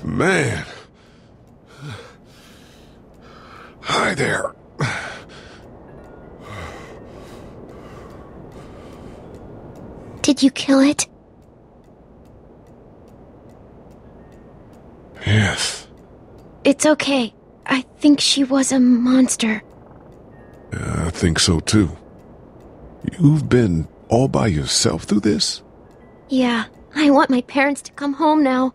Man. Hi there. Did you kill it? Yes. It's okay. I think she was a monster. I think so too. You've been all by yourself through this? Yeah, I want my parents to come home now.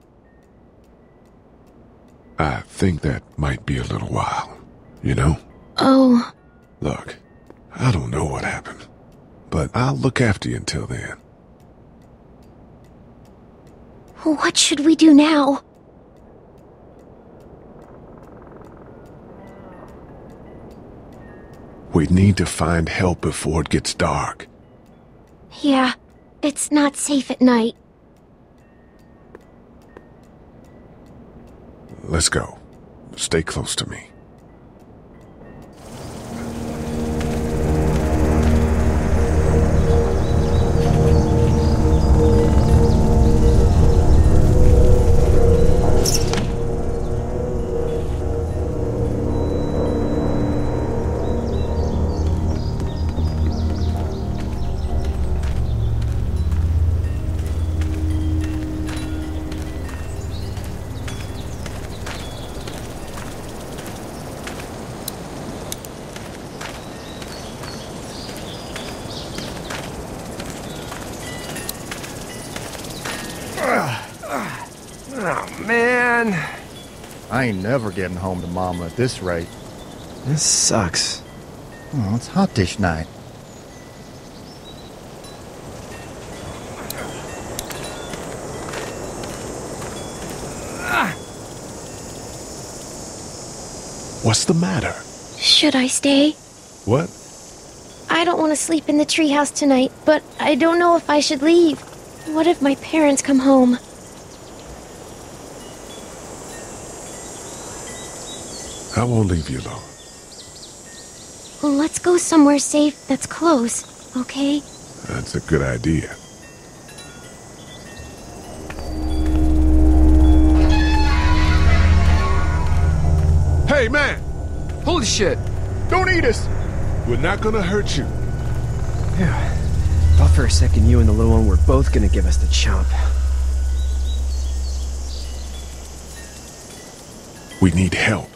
I think that might be a little while, you know? Oh. Look, I don't know what happened, but I'll look after you until then. What should we do now? We need to find help before it gets dark. Yeah, it's not safe at night. Let's go. Stay close to me. Oh, man. I ain't never getting home to Mama at this rate. This sucks. Oh, it's hot dish night. What's the matter? Should I stay? What? I don't want to sleep in the treehouse tonight, but I don't know if I should leave. What if my parents come home? I won't leave you alone. Let's go somewhere safe that's close, okay? That's a good idea. Hey, man! Holy shit. Don't eat us! We're not gonna hurt you. Yeah. Thought for a second you and the little one were both gonna give us the chomp. We need help.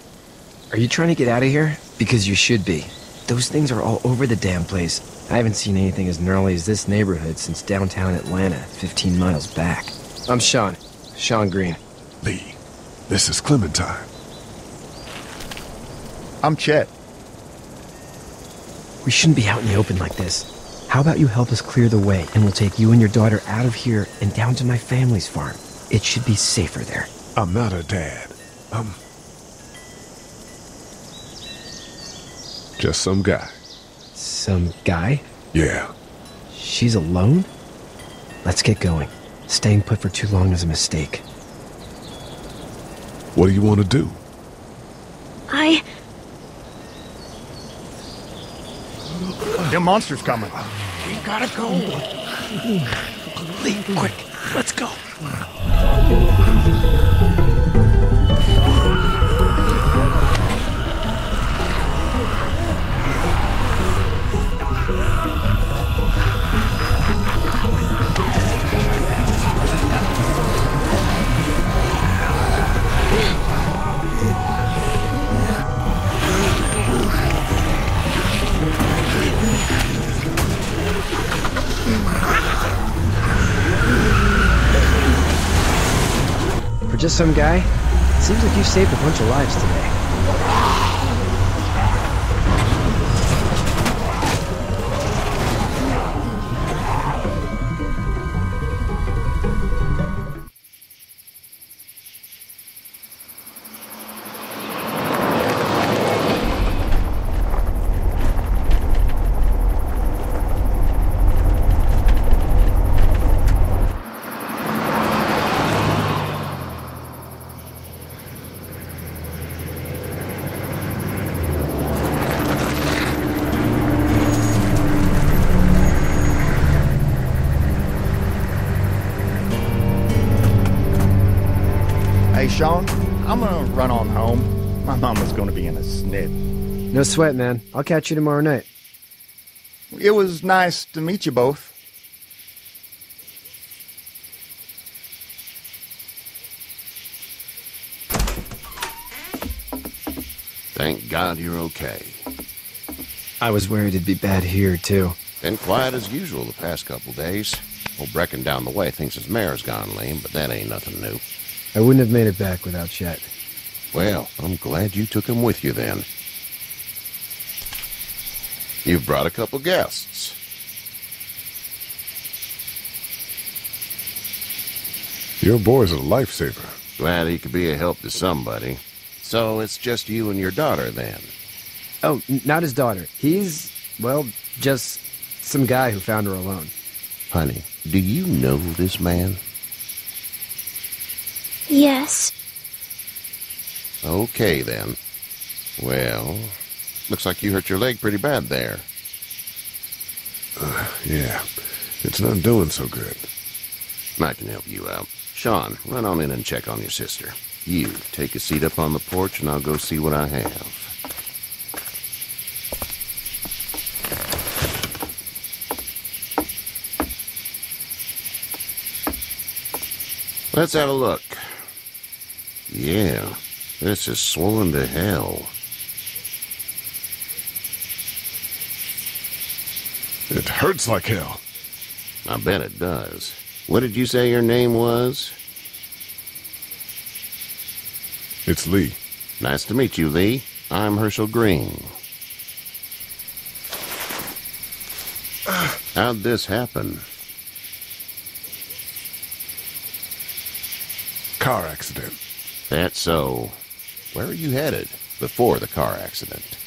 Are you trying to get out of here? Because you should be. Those things are all over the damn place. I haven't seen anything as gnarly as this neighborhood since downtown Atlanta, 15 miles back. I'm Sean. Sean Green. Lee, this is Clementine. I'm Chet. We shouldn't be out in the open like this. How about you help us clear the way, and we'll take you and your daughter out of here and down to my family's farm. It should be safer there. I'm not her dad. Just some guy. Some guy? Yeah. She's alone? Let's get going. Staying put for too long is a mistake. What do you want to do? Them monsters coming. We gotta go. Lee, quick. Let's go. For just some guy, it seems like you've saved a bunch of lives today. Hey, Sean, I'm gonna run on home. My mama's gonna be in a snit. No sweat, man. I'll catch you tomorrow night. It was nice to meet you both. Thank God you're okay. I was worried it'd be bad here, too. Been quiet as usual the past couple days. Old Brecken down the way thinks his mare's gone lame, but that ain't nothing new. I wouldn't have made it back without Chet. Well, I'm glad you took him with you then. You've brought a couple guests. Your boy's a lifesaver. Glad he could be a help to somebody. So it's just you and your daughter then? Oh, not his daughter. He's, well, just some guy who found her alone. Honey, do you know this man? Yes. Okay, then. Well, looks like you hurt your leg pretty bad there. Yeah, it's not doing so good. I can help you out. Sean, run on in and check on your sister. You, take a seat up on the porch and I'll go see what I have. Let's have a look. Yeah, this is swollen to hell. It hurts like hell. I bet it does. What did you say your name was? It's Lee. Nice to meet you, Lee. I'm Herschel Green. How'd this happen? Car accident. That's so. Where are you headed before the car accident?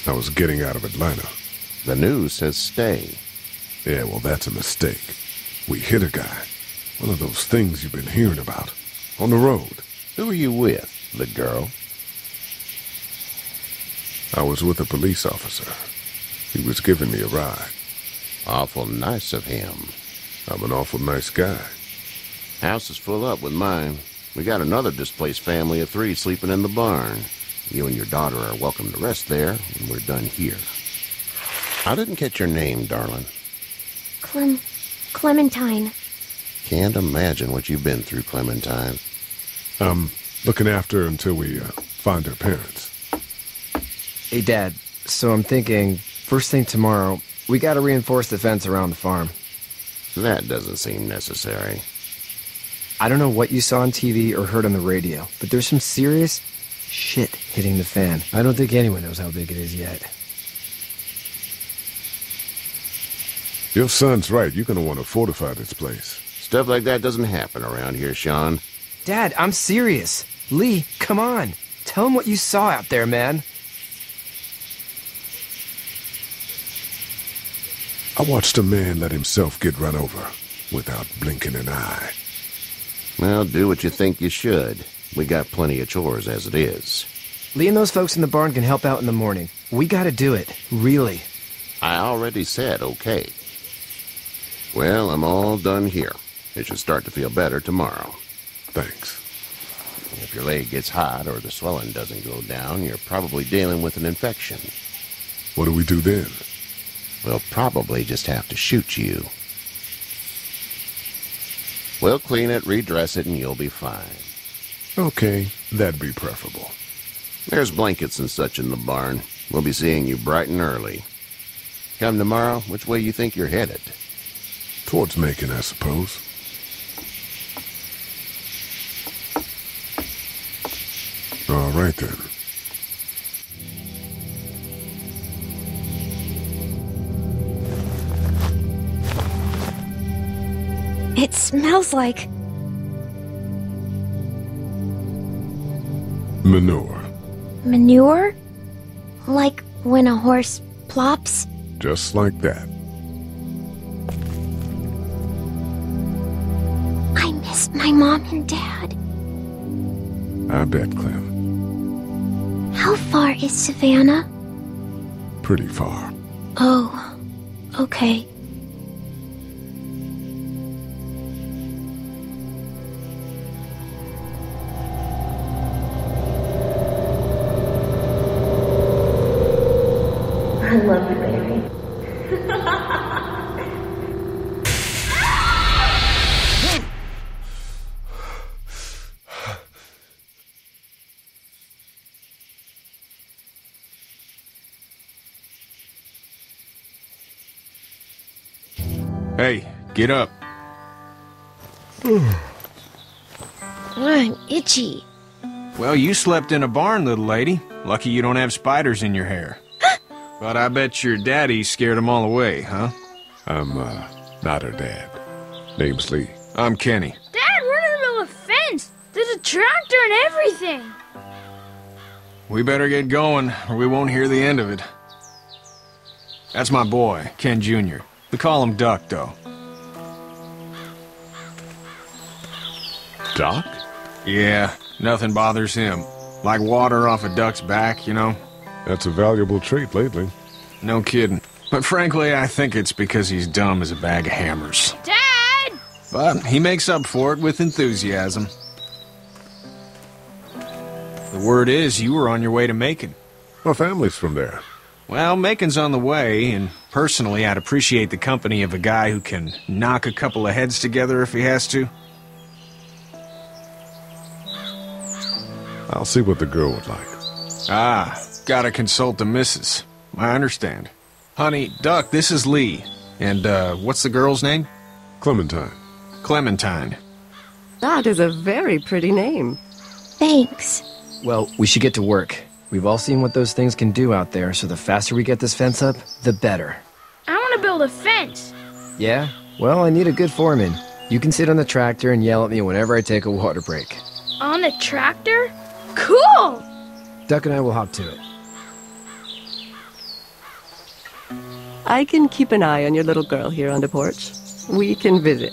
I was getting out of Atlanta. The news says stay. Yeah, well, that's a mistake. We hit a guy. One of those things you've been hearing about. On the road. Who are you with? The girl? I was with a police officer. He was giving me a ride. Awful nice of him. I'm an awful nice guy. House is full up with mine. We got another displaced family of 3 sleeping in the barn. You and your daughter are welcome to rest there when we're done here. I didn't catch your name, darling. Clementine. Can't imagine what you've been through, Clementine. I'm looking after her until we find her parents. Hey, Dad, so I'm thinking, first thing tomorrow, we gotta reinforce the fence around the farm. That doesn't seem necessary. I don't know what you saw on TV or heard on the radio, but there's some serious shit hitting the fan. I don't think anyone knows how big it is yet. Your son's right. You're going to want to fortify this place. Stuff like that doesn't happen around here, Sean. Dad, I'm serious. Lee, come on. Tell him what you saw out there, man. I watched a man let himself get run over without blinking an eye. Well, do what you think you should. We got plenty of chores as it is. Lee and those folks in the barn can help out in the morning. We gotta do it. Really. I already said okay. Well, I'm all done here. It should start to feel better tomorrow. Thanks. If your leg gets hot or the swelling doesn't go down, you're probably dealing with an infection. What do we do then? We'll probably just have to shoot you. We'll clean it, redress it, and you'll be fine. Okay, that'd be preferable. There's blankets and such in the barn. We'll be seeing you bright and early. Come tomorrow, which way you think you're headed? Towards Macon, I suppose. right then. It smells like... Manure. manure? Like when a horse plops? Just like that. I miss my mom and dad. I bet, Clem. How far is Savannah? Pretty far. Oh, okay. I love you, baby. Hey, get up. I'm itchy. Well, you slept in a barn, little lady. Lucky you don't have spiders in your hair. But I bet your daddy scared them all away, huh? I'm, not her dad. Name's Lee. I'm Kenny. Dad, we're in the middle of a fence. There's a tractor and everything. We better get going, or we won't hear the end of it. That's my boy, Ken Jr. We call him Duck, though. Doc? Yeah, nothing bothers him. Like water off a duck's back, you know? That's a valuable trait lately. No kidding. But frankly, I think it's because he's dumb as a bag of hammers. Dad! But he makes up for it with enthusiasm. The word is you were on your way to Macon. My family's from there. Well, Macon's on the way, and personally, I'd appreciate the company of a guy who can knock a couple of heads together if he has to. I'll see what the girl would like. Ah, gotta consult the missus. I understand. Honey, Duck, this is Lee. And, what's the girl's name? Clementine. Clementine. That is a very pretty name. Thanks. Well, we should get to work. We've all seen what those things can do out there, so the faster we get this fence up, the better. I want to build a fence. Yeah? Well, I need a good foreman. You can sit on the tractor and yell at me whenever I take a water break. On the tractor? Cool! Duck and I will hop to it. I can keep an eye on your little girl here on the porch. We can visit.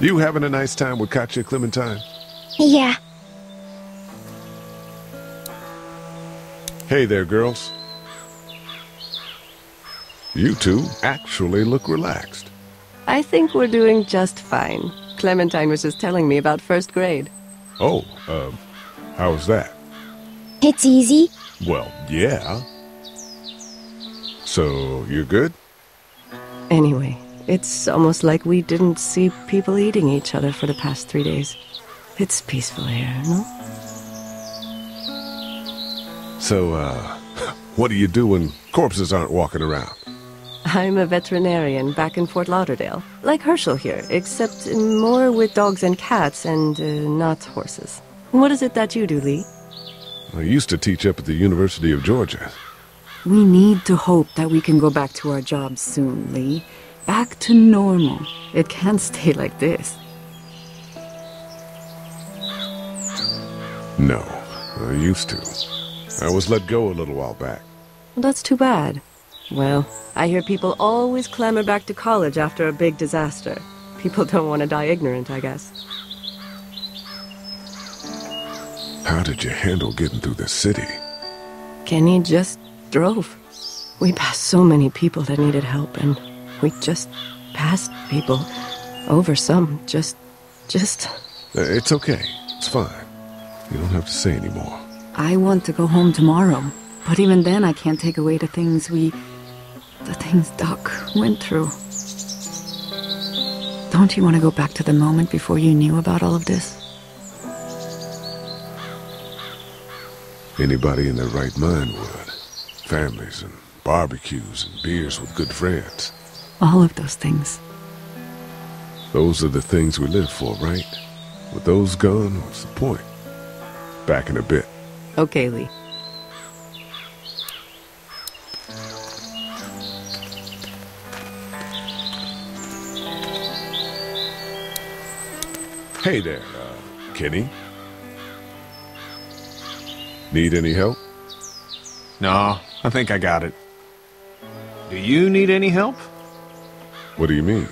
You having a nice time with Katya, Clementine? Yeah. Hey there, girls. You two actually look relaxed. I think we're doing just fine. Clementine was just telling me about first grade. Oh, how was that? It's easy. Well, yeah. So, you're good? Anyway, it's almost like we didn't see people eating each other for the past 3 days. It's peaceful here, no? So, what do you do when corpses aren't walking around? I'm a veterinarian back in Fort Lauderdale. Like Herschel here, except more with dogs and cats and not horses. What is it that you do, Lee? I used to teach up at the University of Georgia. We need to hope that we can go back to our jobs soon, Lee. Back to normal. It can't stay like this. No, I used to. I was let go a little while back. Well, that's too bad. Well, I hear people always clamor back to college after a big disaster. People don't want to die ignorant, I guess. How did you handle getting through the city? Kenny just drove. We passed so many people that needed help, and we just passed people. Over some, just... It's okay. It's fine. You don't have to say anymore. I want to go home tomorrow, but even then I can't take away the things Doc went through. Don't you want to go back to the moment before you knew about all of this? Anybody in their right mind would. Families and barbecues and beers with good friends. All of those things. Those are the things we live for, right? With those gone, what's the point? Back in a bit. Okay, Lee. Hey there, Kenny. Need any help? No, I think I got it. Do you need any help? What do you mean?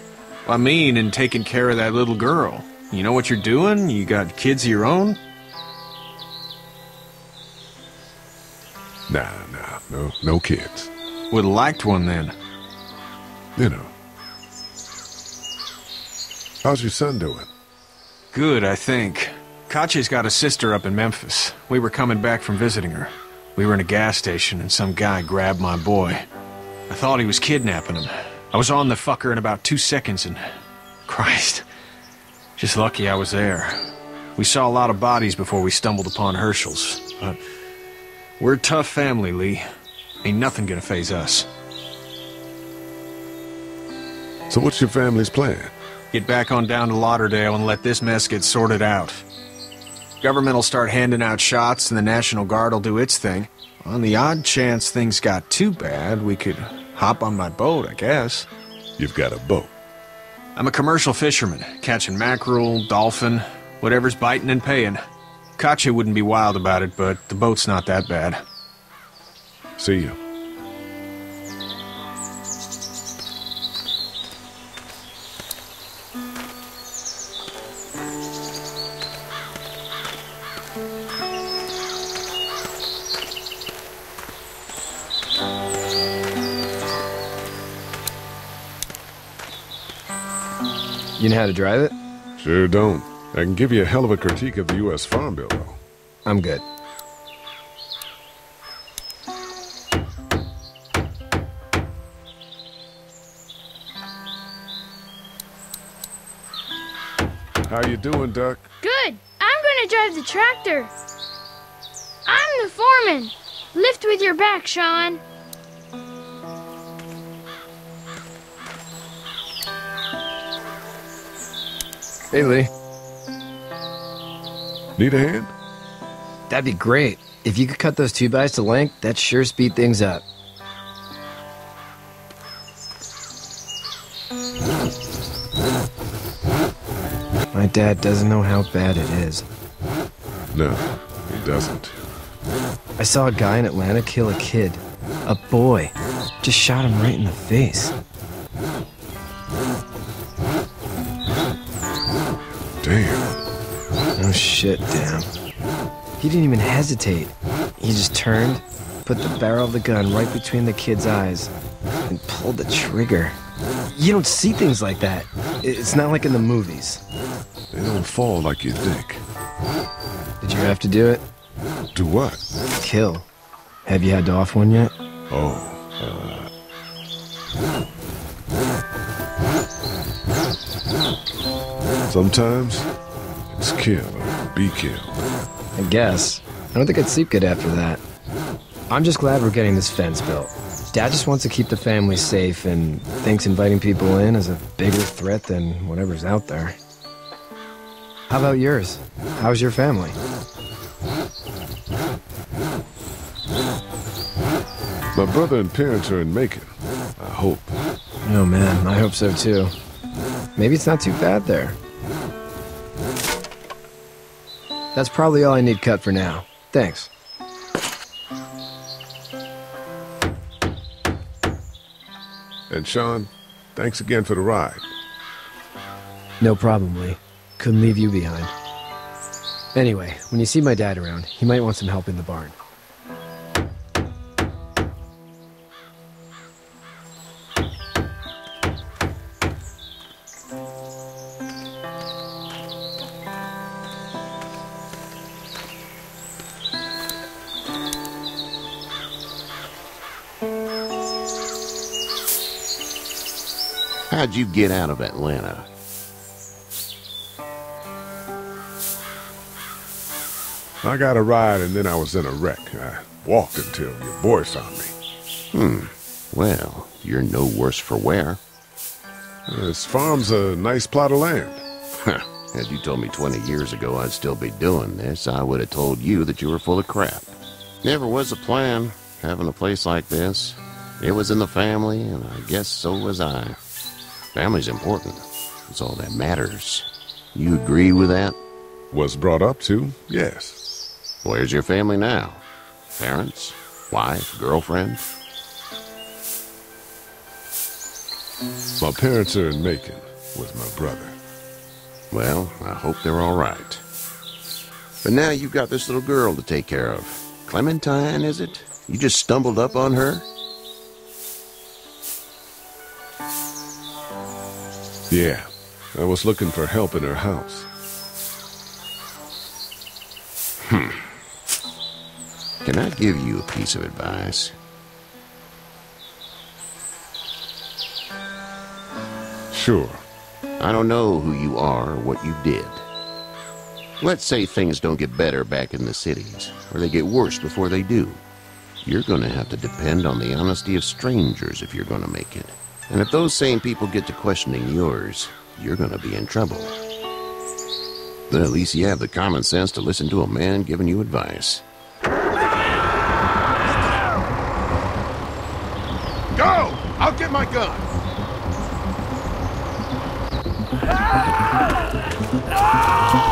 I mean, in taking care of that little girl. You know what you're doing? You got kids of your own? Nah, no kids. Would've liked one then. You know. How's your son doing? Good, I think. Katya's got a sister up in Memphis. We were coming back from visiting her. We were in a gas station and some guy grabbed my boy. I thought he was kidnapping him. I was on the fucker in about 2 seconds and... Christ. Just lucky I was there. We saw a lot of bodies before we stumbled upon Herschel's. But we're a tough family, Lee. Ain't nothing gonna faze us. So what's your family's plan? Get back on down to Lauderdale and let this mess get sorted out. Government will start handing out shots and the National Guard will do its thing. On the odd chance things got too bad, we could hop on my boat, I guess. You've got a boat. I'm a commercial fisherman, catching mackerel, dolphin, whatever's biting and paying. Katya wouldn't be wild about it, but the boat's not that bad. See you. You know how to drive it? Sure don't. I can give you a hell of a critique of the U.S. Farm Bill, though. I'm good. How you doing, Duck? Good. I'm gonna drive the tractor. I'm the foreman. Lift with your back, Sean. Hey, Lee. Need a hand? That'd be great. If you could cut those 2x to length, that'd sure speed things up. My dad doesn't know how bad it is. No, he doesn't. I saw a guy in Atlanta kill a kid. A boy. Just shot him right in the face. Damn. Oh shit, damn. He didn't even hesitate. He just turned, put the barrel of the gun right between the kid's eyes, and pulled the trigger. You don't see things like that. It's not like in the movies. They don't fall like you think. Did you have to do it? Do what? Kill. Have you had to off one yet? Oh, sometimes it's kill or be killed. I guess. I don't think I'd sleep good after that. I'm just glad we're getting this fence built. Dad just wants to keep the family safe and thinks inviting people in is a bigger threat than whatever's out there. How about yours? How's your family? My brother and parents are in Macon. I hope. Oh man, I hope so too. Maybe it's not too bad there. That's probably all I need cut for now. Thanks. And Sean, thanks again for the ride. No problem, Lee. Couldn't leave you behind. Anyway, when you see my dad around, he might want some help in the barn. How'd you get out of Atlanta? I got a ride and then I was in a wreck. I walked until your boy found me. Well, you're no worse for wear. This farm's a nice plot of land. Had you told me 20 years ago I'd still be doing this, I would have told you that you were full of crap. Never was a plan, having a place like this. It was in the family, and I guess so was I. Family's important. It's all that matters. You agree with that? Was brought up to, yes. Where's your family now? Parents? Wife? Girlfriend? My parents are in Macon with my brother. Well, I hope they're all right. But now you've got this little girl to take care of. Clementine, is it? You just stumbled up on her? Yeah, I was looking for help in her house. Can I give you a piece of advice? Sure. I don't know who you are or what you did. Let's say things don't get better back in the cities, or they get worse before they do. You're gonna have to depend on the honesty of strangers if you're gonna make it. And if those same people get to questioning yours, you're gonna be in trouble. But at least you have the common sense to listen to a man giving you advice. Go! I'll get my gun! Ah!